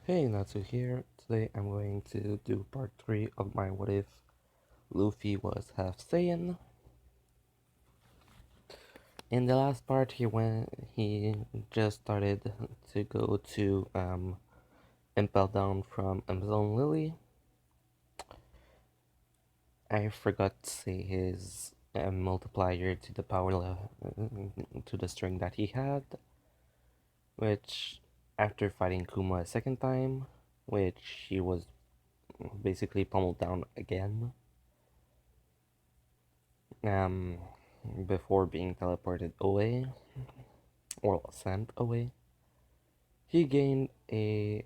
Hey, Natsu here. Today I'm going to do part 3 of my what if Luffy was half Saiyan. In the last part he just started to go to Impel Down from Amazon Lily. I forgot to say his multiplier to the to the string that he had, which after fighting Kuma a second time, which he was basically pummeled down again. um, Before being teleported away, or sent away, he gained a.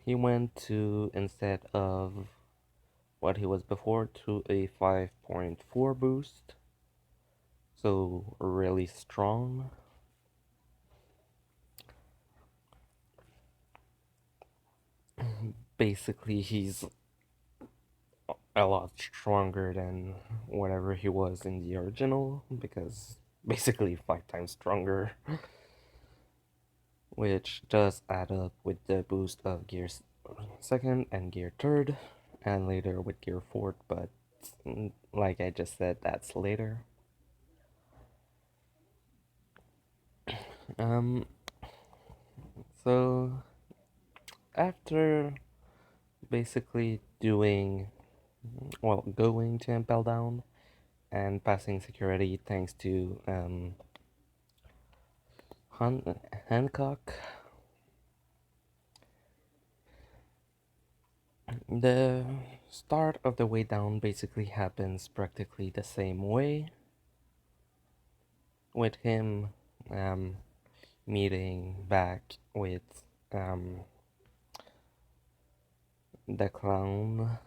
He went to, instead of what he was before, to a 5.4 boost, so really strong. Basically, he's a lot stronger than whatever he was in the original, because basically 5 times stronger. Which does add up with the boost of Gear second and Gear third, and later with Gear fourth, but like I just said, that's later. Um, so after basically going to Impel Down and passing security thanks to Hancock, the start of the way down basically happens practically the same way, with him um, meeting back with um, the clown.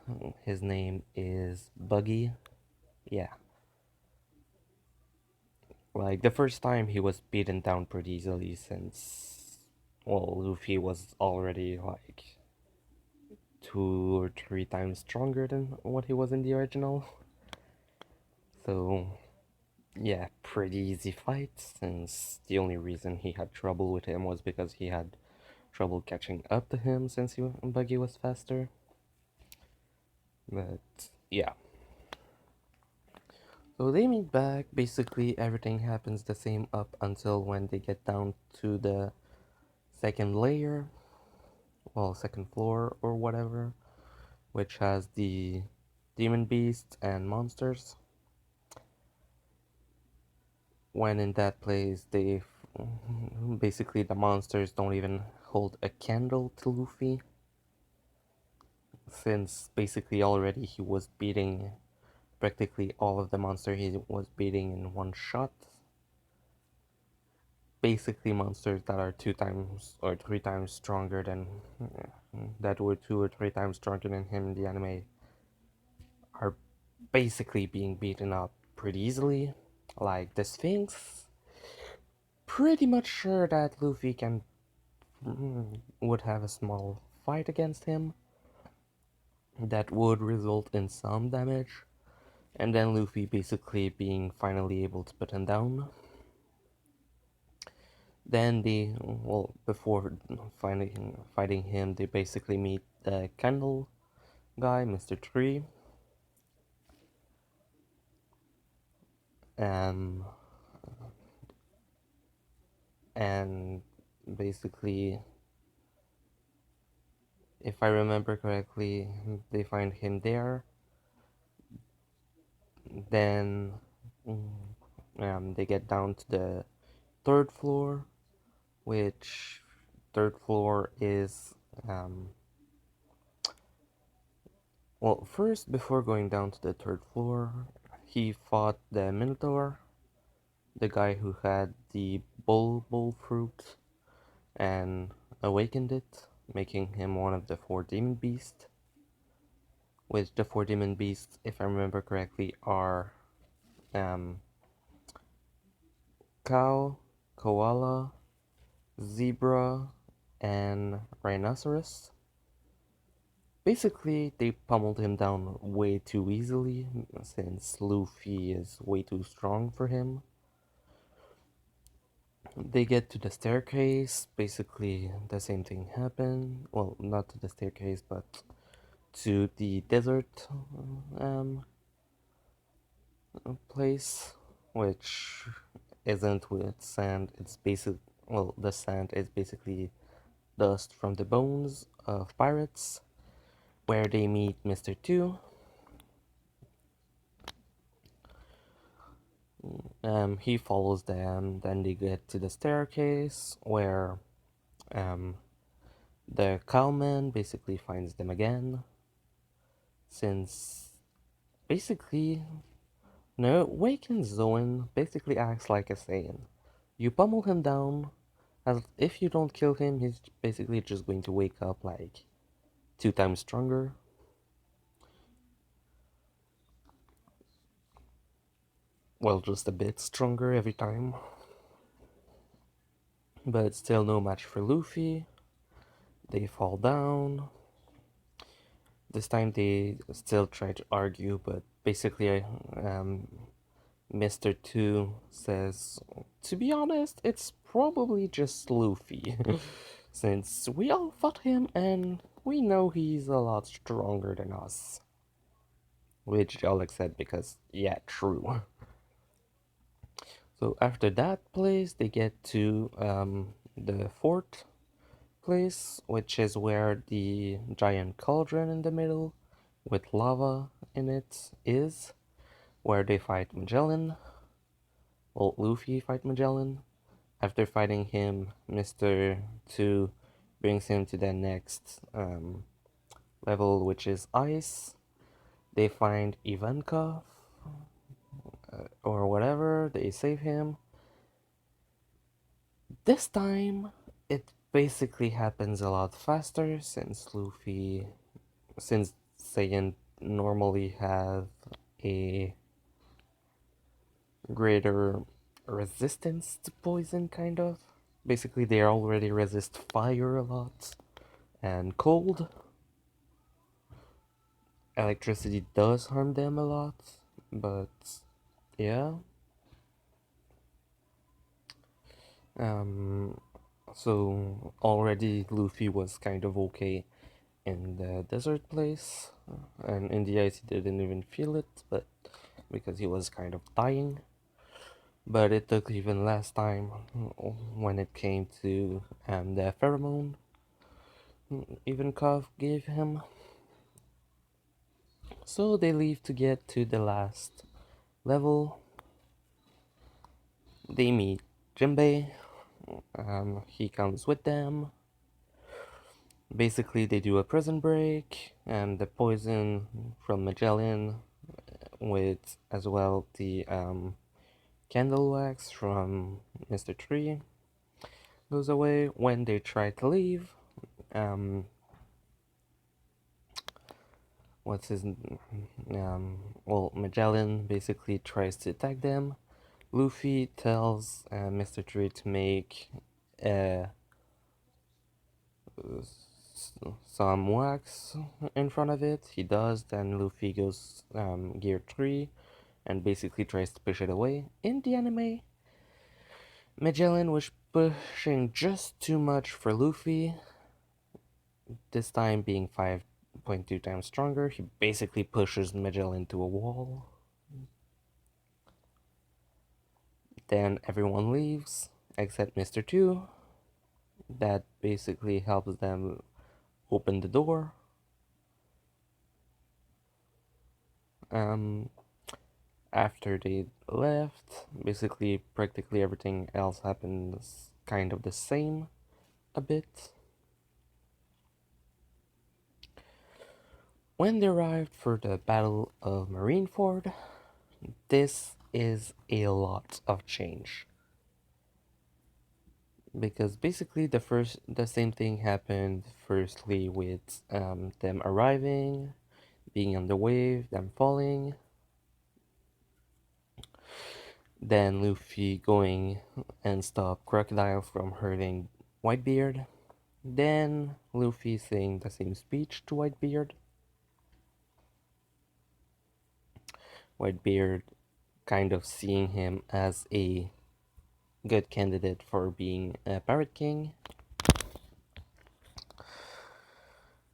His name is Buggy. Yeah. Like, the first time he was beaten down pretty easily since, well, Luffy was already like 2 or 3 times stronger than what he was in the original. So, yeah, pretty easy fight, since the only reason he had trouble with him was because he had trouble catching up to him since Buggy was faster. But, yeah. So they meet back. Basically, everything happens the same up until when they get down to the second layer, well, second floor or whatever, which has the demon beasts and monsters. When in that place, they basically, the monsters don't even hold a candle to Luffy, since basically already he was beating practically all of the monster he was beating in one shot. Basically monsters that are 2 times or 3 times stronger than that were 2 or 3 times stronger than him in the anime are basically being beaten up pretty easily. Like the Sphinx, pretty much sure that Luffy can would have a small fight against him that would result in some damage, and then Luffy basically being finally able to put him down. Then before fighting him, they basically meet the candle guy, Mr. Tree, um, and basically, if I remember correctly, they find him there. Then they get down to the third floor, which third floor is well, first, before going down to the third floor, he fought the Minotaur, the guy who had the bull fruit and awakened it, making him one of the 4 demon beasts. Which the 4 demon beasts, if I remember correctly, are um, cow, koala, zebra, and rhinoceros. Basically, they pummeled him down way too easily, since Luffy is way too strong for him. They get to the staircase. Basically, the same thing happened. Well, not to the staircase, but to the desert um, place, which isn't with sand. It's basic. Well, the sand is basically dust from the bones of pirates, where they meet Mr. Two. He follows them. Then they get to the staircase where um, the cowman basically finds them again, since basically no Waken Zoan basically acts like a Saiyan. You pummel him down, as if you don't kill him, he's basically just going to wake up like 2 times stronger. Well, just a bit stronger every time. But still no match for Luffy. They fall down. This time they still try to argue, but basically, Mr. Two says, to be honest, it's probably just Luffy. Since we all fought him and we know he's a lot stronger than us. Which Alex said because, yeah, true. So after that place, they get to the fort place, which is where the giant cauldron in the middle with lava in it is, where they fight Magellan. Well, Luffy fight Magellan. After fighting him, Mr. Two brings him to the next level, which is ice. They find Ivankov or whatever. They save him. This time, it basically happens a lot faster since Saiyan normally have a greater resistance to poison, kind of. Basically, they already resist fire a lot and cold. Electricity does harm them a lot, but yeah. Um, so already Luffy was kind of okay in the desert place, and in the ice he didn't even feel it, but because he was kind of dying. But it took even less time when it came to the pheromone Ivankov gave him. So they leave to get to the last level. They meet Jinbei. He comes with them. Basically, they do a prison break, and the poison from Magellan, with as well the candle wax from Mr. Tree, goes away. When they try to leave, um, what's his well, Magellan basically tries to attack them. Luffy tells Mr. Tree to make uh, some wax in front of it. He does, then Luffy goes gear 3 and basically tries to push it away. In the anime, Magellan was pushing just too much for Luffy, this time being 5.2 times stronger. He basically pushes Magellan to a wall. Then everyone leaves except Mr. Two. That basically helps them open the door. Um, After they left, basically practically everything else happens kind of the same a bit. When they arrived for the Battle of Marineford, this is a lot of change. Because basically the same thing happened firstly with them arriving, being on the wave, them falling, then Luffy going and stop Crocodile from hurting Whitebeard, then Luffy saying the same speech to Whitebeard, Whitebeard kind of seeing him as a good candidate for being a Pirate King.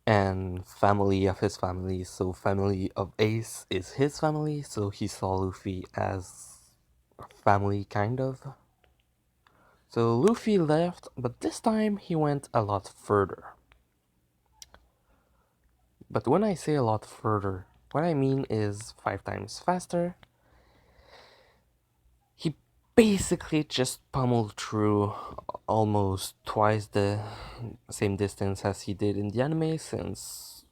And family of his family, so family of Ace is his family, so he saw Luffy as family, kind of. So Luffy left, but this time he went a lot further. But when I say a lot further, what I mean is 5 times faster. He basically just pummeled through almost twice the same distance as he did in the anime, since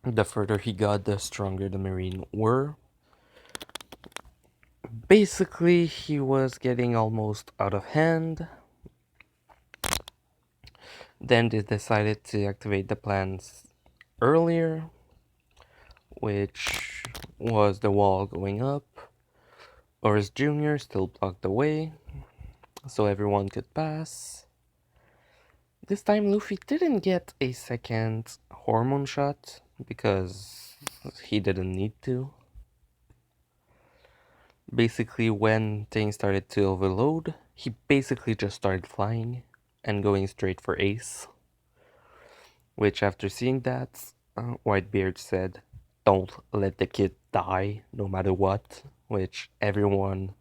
the further he got, the stronger the Marine were. Basically, he was getting almost out of hand. Then they decided to activate the plans earlier, which was the wall going up. Oris Jr. still blocked the way, so everyone could pass. This time Luffy didn't get a second hormone shot, because he didn't need to. Basically, when things started to overload, he basically just started flying and going straight for Ace. Which, after seeing that, Whitebeard said, "Don't let the kid die, no matter what." Which everyone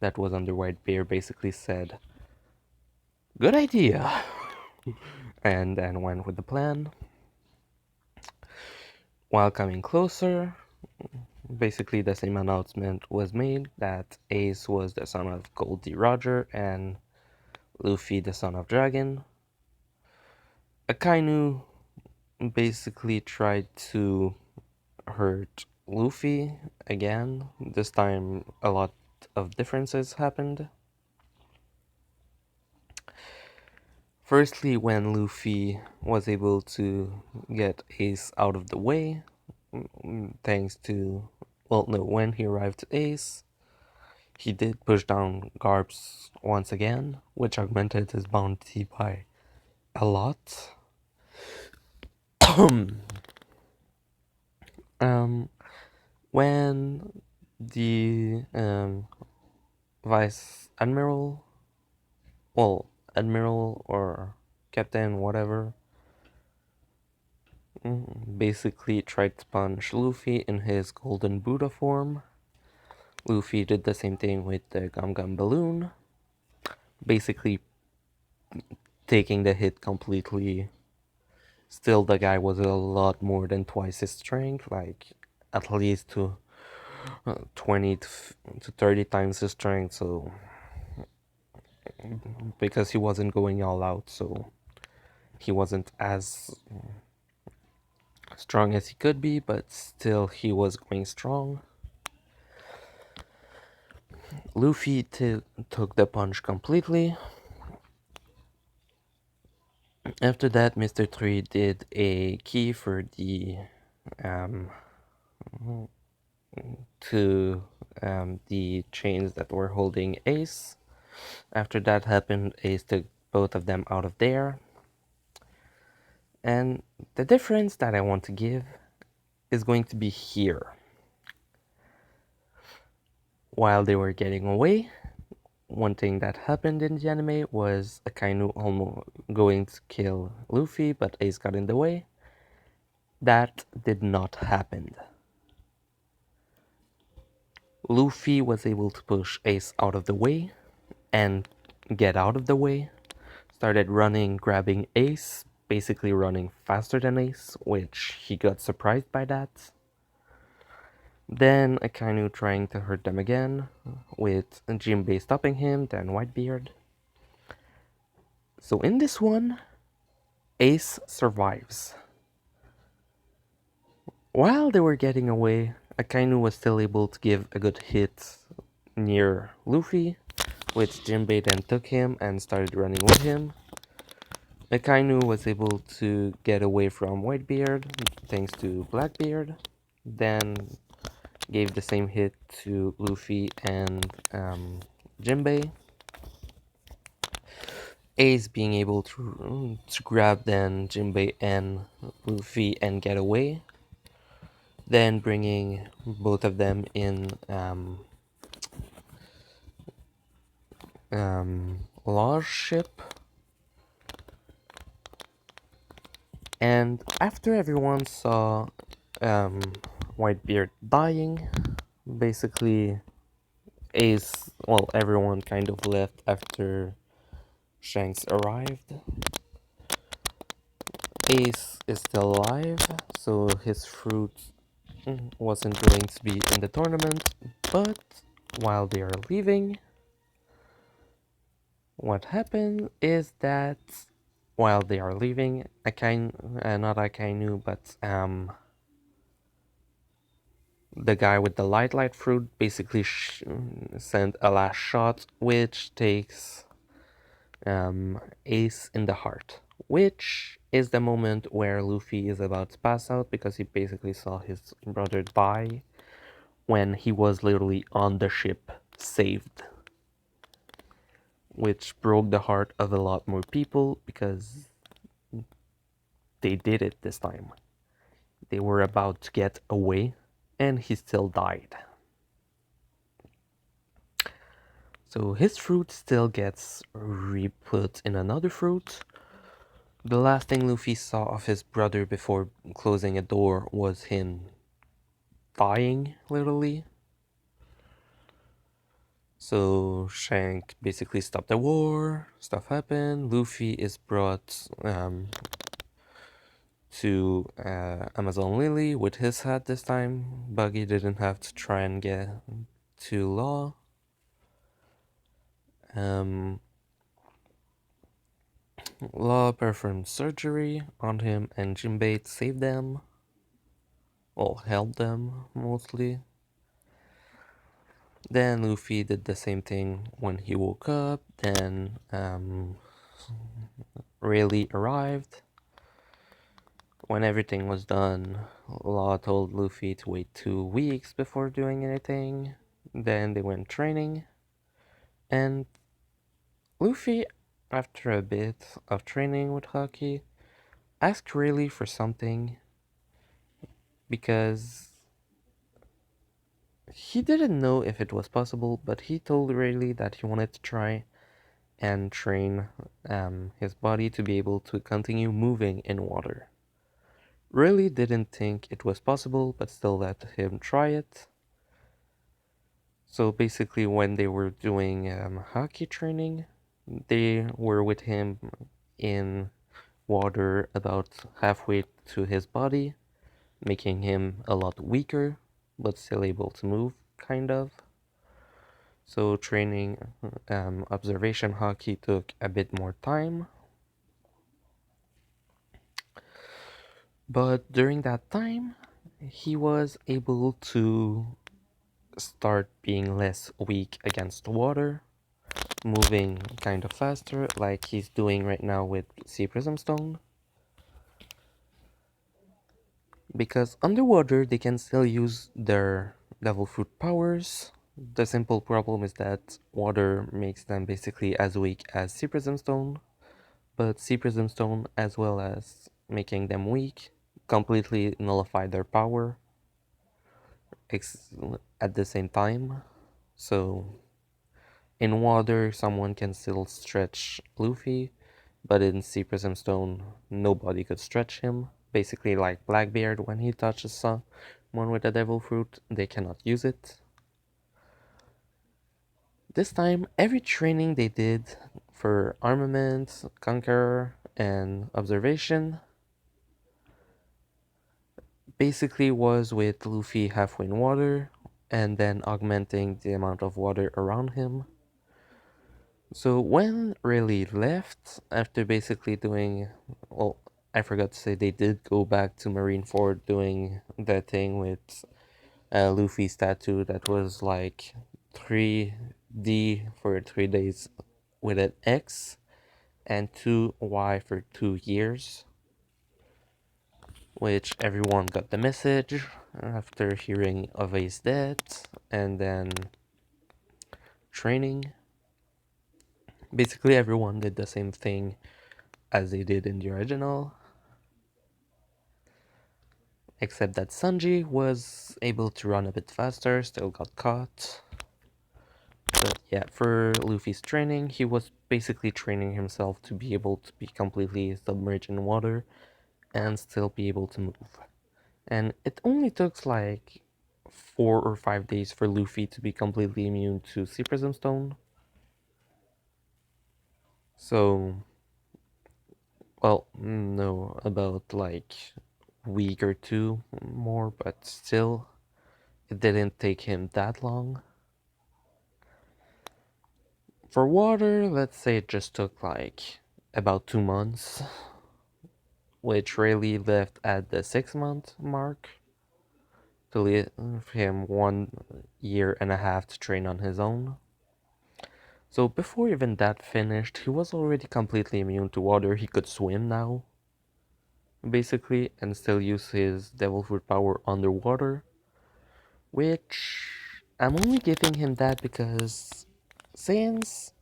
that was under Whitebeard basically said, "Good idea," and then went with the plan. While coming closer, basically the same announcement was made that Ace was the son of Gold D. Roger and Luffy the son of Dragon. Akainu basically tried to hurt Luffy again. This time a lot of differences happened. Firstly, when Luffy was able to get Ace out of the way, thanks to, well, no, when he arrived to Ace, he did push down Garps once again, which augmented his bounty by a lot. um, when the Vice Admiral, well, Admiral or Captain, whatever, basically tried to punch Luffy in his Golden Buddha form. Luffy did the same thing with the Gum Gum Balloon, basically taking the hit completely. Still, the guy was a lot more than twice his strength, like at least to 20 to 30 times his strength, so because he wasn't going all out, so he wasn't as strong as he could be, but still he was going strong. Luffy took the punch completely. After that, Mr. 3 did a key for the to the chains that were holding Ace. After that happened, Ace took both of them out of there. And the difference that I want to give is going to be here. While they were getting away, one thing that happened in the anime was Akainu almost going to kill Luffy, but Ace got in the way. That did not happen. Luffy was able to push Ace out of the way and get out of the way. Started running, grabbing Ace, basically running faster than Ace, which he got surprised by that. Then Akainu trying to hurt them again, with Jinbei stopping him, then Whitebeard. So in this one, Ace survives. While they were getting away, Akainu was still able to give a good hit near Luffy, which Jinbei then took him and started running with him. Akainu was able to get away from Whitebeard thanks to Blackbeard, then gave the same hit to Luffy and Jinbei. Ace being able to grab then Jinbei and Luffy and get away, then bringing both of them in Law's ship, and after everyone saw um, Whitebeard dying, basically Ace, well, everyone kind of left after Shanks arrived. Ace is still alive, so his fruit wasn't going to be in the tournament, but while they are leaving, what happened is that while they are leaving, not Akainu, but the guy with the light fruit basically sent a last shot, which takes Ace in the heart, which is the moment where Luffy is about to pass out because he basically saw his brother die when he was literally on the ship, saved. Which broke the heart of a lot more people because they did it this time. They were about to get away and he still died. So his fruit still gets re-put in another fruit. The last thing Luffy saw of his brother before closing a door was him dying, literally. So Shank basically stopped the war, stuff happened, Luffy is brought to Amazon Lily with his hat this time. Buggy didn't have to try and get to Law. Law performed surgery on him and Jinbei saved them. Well, helped them mostly. Then Luffy did the same thing when he woke up. Then Rayleigh arrived. When everything was done, Law told Luffy to wait 2 weeks before doing anything. Then they went training. And Luffy, after a bit of training with Haki, asked Rayleigh for something because he didn't know if it was possible, but he told Rayleigh that he wanted to try and train his body to be able to continue moving in water. Rayleigh didn't think it was possible, but still let him try it. So basically, when they were doing Haki training, they were with him in water about halfway to his body, making him a lot weaker, but still able to move, kind of. So training observation Haki took a bit more time. But during that time, he was able to start being less weak against water, moving kind of faster, like he's doing right now with Sea Prism Stone. Because underwater, they can still use their devil fruit powers. The simple problem is that water makes them basically as weak as Sea Prism Stone, but Sea Prism Stone, as well as making them weak, completely nullify their power at the same time. So in water, someone can still stretch Luffy, but in Sea Prism Stone, nobody could stretch him. Basically like Blackbeard, when he touches someone with a devil fruit, they cannot use it. This time, every training they did for armament, conqueror, and observation basically was with Luffy halfway in water, and then augmenting the amount of water around him. So when Rayleigh left, after basically doing, well, I forgot to say they did go back to Marineford doing that thing with Luffy's tattoo that was like 3D for 3 days with an X and 2Y for 2 years, which everyone got the message after hearing of his death and then training. Basically everyone did the same thing as they did in the original, except that Sanji was able to run a bit faster, still got caught. But yeah, for Luffy's training, he was basically training himself to be able to be completely submerged in water and still be able to move. And it only took like 4 or 5 days for Luffy to be completely immune to Sea Prism Stone. So, well, no, about like week or two more, but still, it didn't take him that long. For water, let's say it just took like about 2 months, which really left at the 6 month mark to leave him 1 year and a half to train on his own. So before even that finished, he was already completely immune to water. He could swim now, basically, and still use his devil fruit power underwater, which I'm only giving him that because Saiyans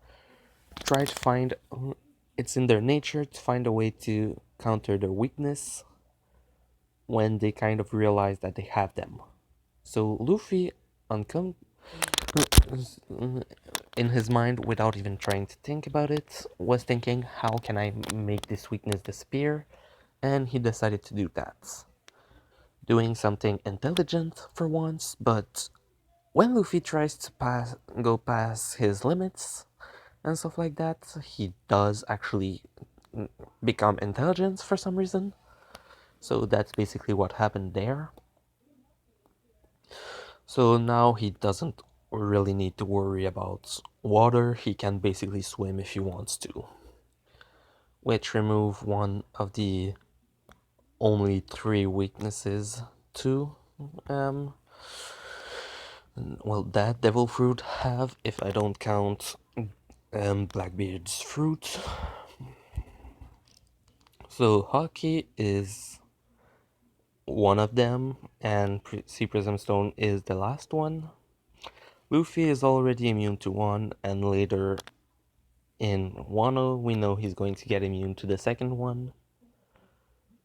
try to find it's in their nature to find a way to counter their weakness when they kind of realize that they have them. So Luffy, uncom- in his mind, without even trying to think about it, was thinking, how can I make this weakness disappear? And he decided to do that. Doing something intelligent for once, but when Luffy tries to go past his limits and stuff like that, he does actually become intelligent for some reason. So that's basically what happened there. So now he doesn't really need to worry about water. He can basically swim if he wants to, which remove one of the only three weaknesses to um well, that devil fruit have, if I don't count Blackbeard's fruit. So Hockey is one of them, and Sea Prism Stone is the last one. Luffy is already immune to one, and later in Wano, we know he's going to get immune to the second one.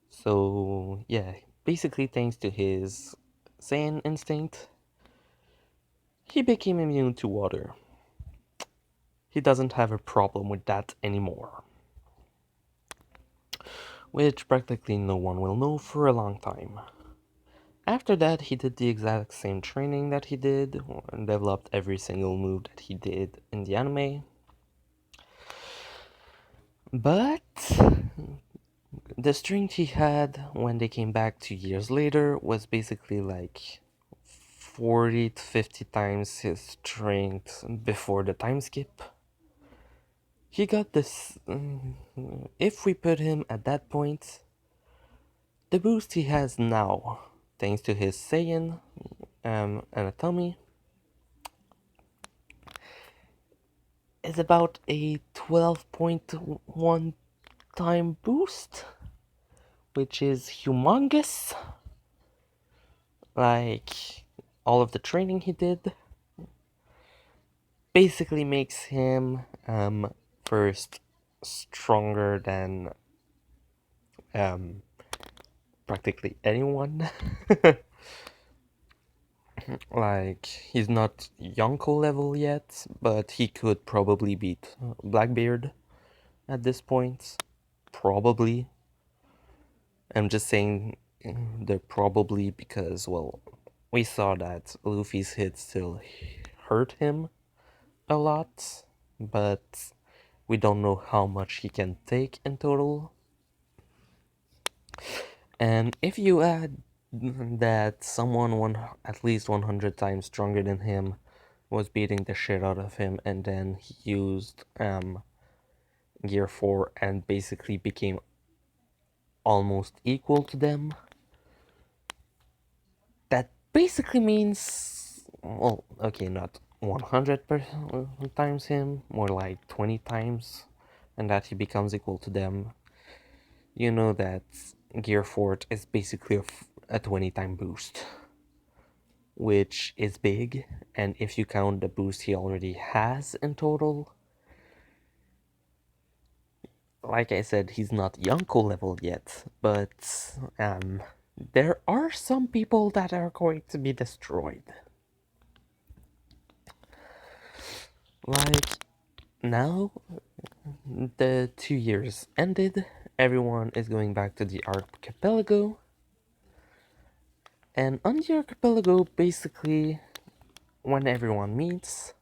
So, yeah, basically, thanks to his Saiyan instinct, he became immune to water. He doesn't have a problem with that anymore, which practically no one will know for a long time. After that, he did the exact same training that he did and developed every single move that he did in the anime. But the strength he had when they came back 2 years later was basically like 40 to 50 times his strength before the time skip. He got this. If we put him at that point, the boost he has now, thanks to his Saiyan anatomy, is about a 12.1 time boost, which is humongous. Like, all of the training he did basically makes him first stronger than um, practically anyone. Like, he's not Yonko level yet, but he could probably beat Blackbeard at this point. Probably. I'm just saying they're probably because, well, we saw that Luffy's hit still hurt him a lot, but we don't know how much he can take in total. And if you add that someone at least 100 times stronger than him was beating the shit out of him, and then he used Gear 4 and basically became almost equal to them, that basically means, well, okay, not 100 times him, more like 20 times, and that he becomes equal to them. You know that Gear Fort is basically a 20 time boost, which is big, and if you count the boost he already has in total, like I said, he's not Yonko level yet, but there are some people that are going to be destroyed. Like, now the 2 years ended, everyone is going back to the archipelago, and on the archipelago, basically, when everyone meets,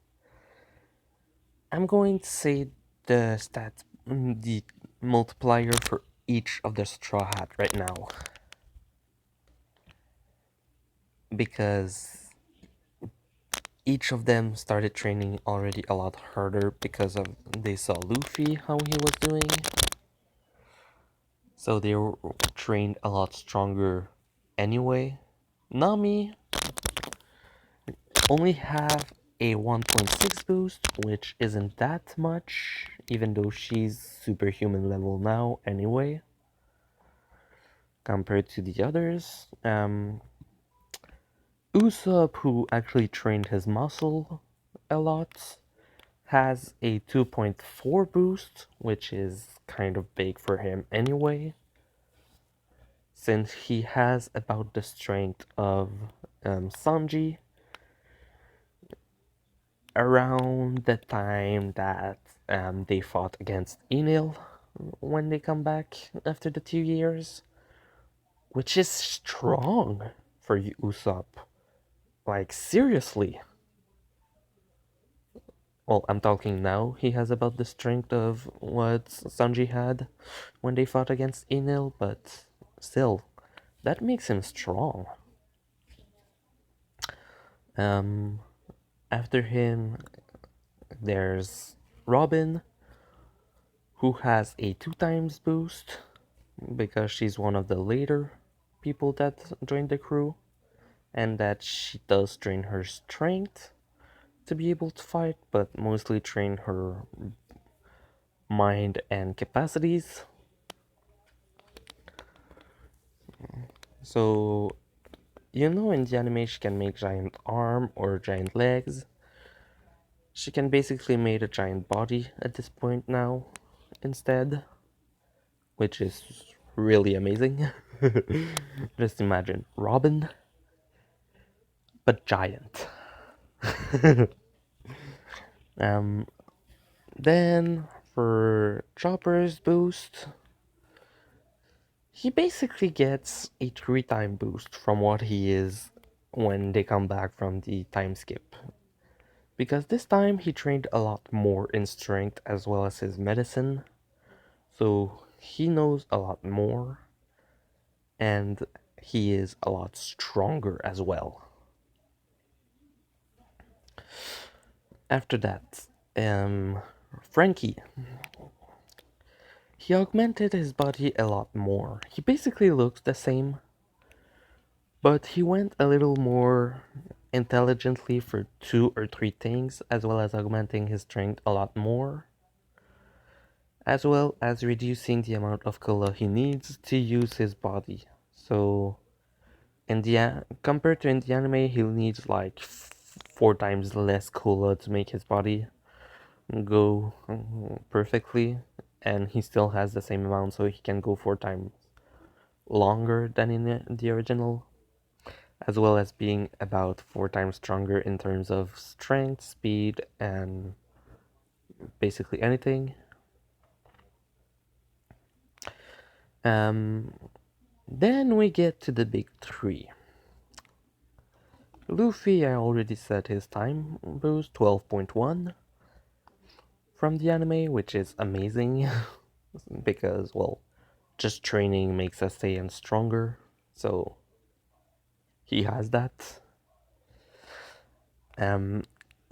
I'm going to say the multiplier for each of the Straw Hat right now, because each of them started training already a lot harder because of they saw Luffy how he was doing, so they were trained a lot stronger anyway. Nami only have a 1.6 boost, which isn't that much, even though she's superhuman level now anyway, compared to the others. Usopp, who actually trained his muscle a lot, has a 2.4 boost, which is kind of big for him anyway, since he has about the strength of Sanji around the time that they fought against Enel when they come back after the 2 years, which is strong for Usopp. Like, seriously. Well, I'm talking now, he has about the strength of what Sanji had when they fought against Enel, but still, that makes him strong. Um, After him, there's Robin, who has a 2 times boost because she's one of the later people that joined the crew, and that she does train her strength to be able to fight, but mostly train her mind and capacities. So, in the anime, she can make giant arm or giant legs. She can basically make a giant body at this point now, instead, which is really amazing. Just imagine Robin, but giant. um, then for Chopper's boost, he basically gets a 3-time boost from what he is when they come back from the time skip. Because this time he trained a lot more in strength as well as his medicine, so he knows a lot more, and he is a lot stronger as well. After that, Frankie. He augmented his body a lot more. He basically looks the same, but he went a little more intelligently for 2 or 3 things, as well as augmenting his strength a lot more, as well as reducing the amount of cola he needs to use his body. So, compared to in the anime, he needs like 4 times less cola to make his body go perfectly, and he still has the same amount, so he can go 4 times longer than in the original, as well as being about 4 times stronger in terms of strength, speed, and basically anything. Um, then we get to the big three. Luffy, I already said his time boost 12.1 from the anime, which is amazing because, well, just training makes a Saiyan stronger, so he has that.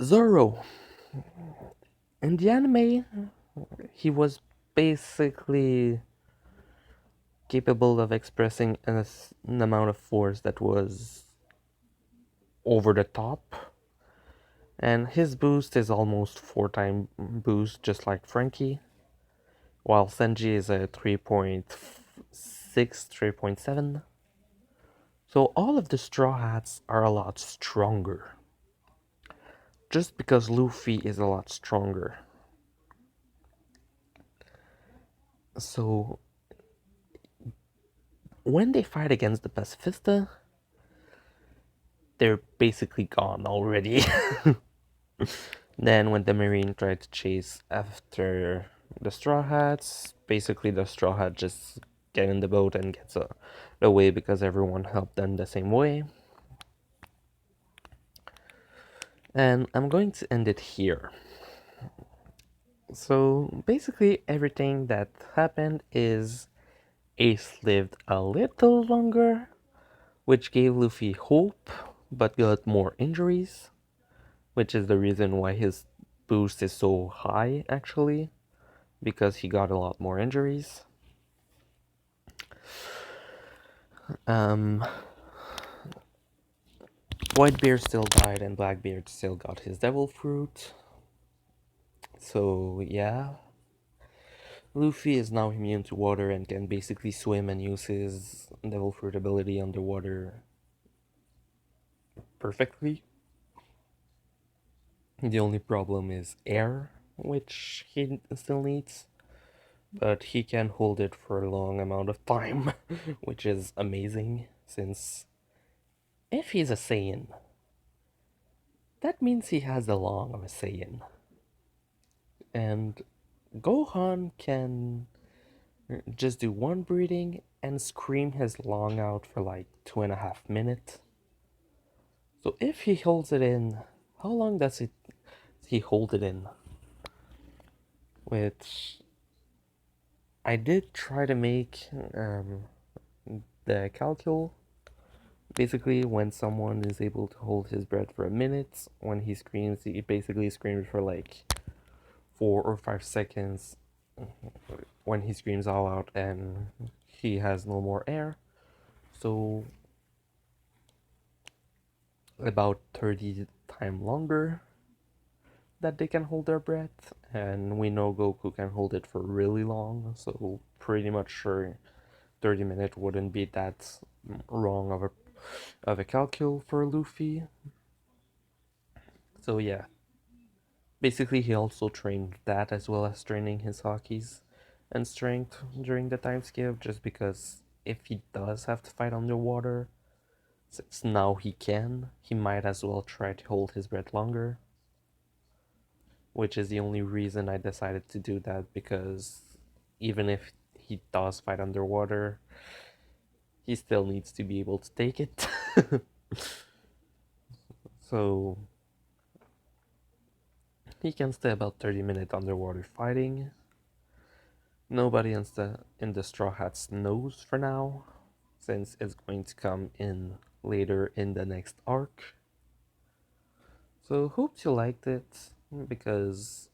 Zoro. In the anime, he was basically capable of expressing an amount of force that was over the top, and his boost is almost 4-time boost, just like Frankie, while Senji is a 3.6, 3.7. So all of the Straw Hats are a lot stronger, just because Luffy is a lot stronger. So when they fight against the Pacifista, they're basically gone already. Then when the Marine tried to chase after the Straw Hats, basically the Straw Hat just get in the boat and gets away because everyone helped them the same way. And I'm going to end it here. So basically everything that happened is Ace lived a little longer, which gave Luffy hope, but got more injuries, which is the reason why his boost is so high actually, because he got a lot more injuries. Um, Whitebeard still died and Blackbeard still got his devil fruit. So yeah, Luffy is now immune to water and can basically swim and use his devil fruit ability underwater perfectly. The only problem is air, which he still needs, but he can hold it for a long amount of time, which is amazing, since if he's a Saiyan, that means he has the lung of a Saiyan. And Gohan can just do one breathing and scream his lung out for like 2.5 minutes. So if he holds it in, how long does he hold it in? Which I did try to make the calcul. Basically, when someone is able to hold his breath for a minute, when he screams, he basically screams for like 4 or 5 seconds when he screams all out and he has no more air. So about 30 times longer that they can hold their breath, and we know Goku can hold it for really long, so pretty much sure 30 minutes wouldn't be that wrong of a calcul for Luffy. So yeah, basically he also trained that as well as training his hockeys and strength during the time skip, just because if he does have to fight underwater, since now he might as well try to hold his breath longer, which is the only reason I decided to do that, because even if he does fight underwater, he still needs to be able to take it. So he can stay about 30 minutes underwater fighting. Nobody in the Straw Hats knows for now, since it's going to come in later in the next arc. So hope you liked it, because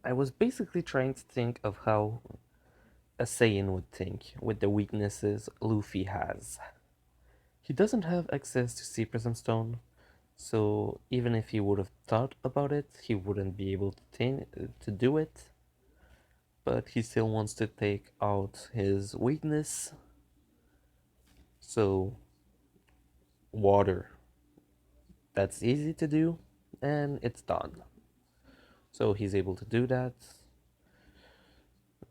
I was basically trying to think of how a Saiyan would think with the weaknesses Luffy has. He doesn't have access to Sea Prism Stone, so even if he would have thought about it, he wouldn't be able to do it. But he still wants to take out his weakness. So water, that's easy to do, and it's done. So he's able to do that.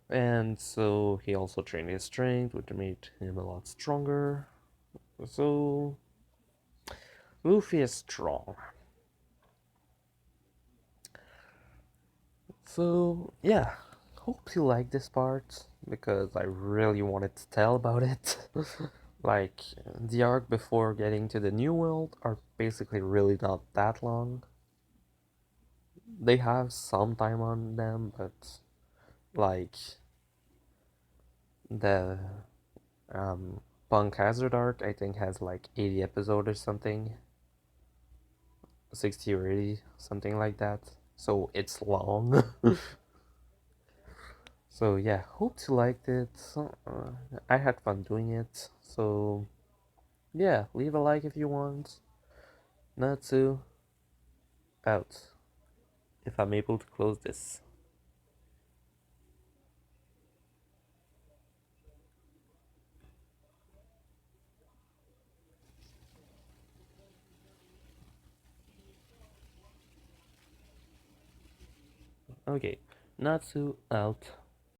And so he also trained his strength, which made him a lot stronger. So Luffy is strong. So yeah, hope you like this part, because I really wanted to tell about it. Like, the arc before getting to the new world are basically really not that long. They have some time on them, but like the Punk Hazard arc, I think has like 80 episodes or something, 60 or 80, something like that. So it's long. So yeah, hope you liked it. I had fun doing it. So yeah, leave a like if you want. Natsu out. If I'm able to close this. Okay, Natsu out.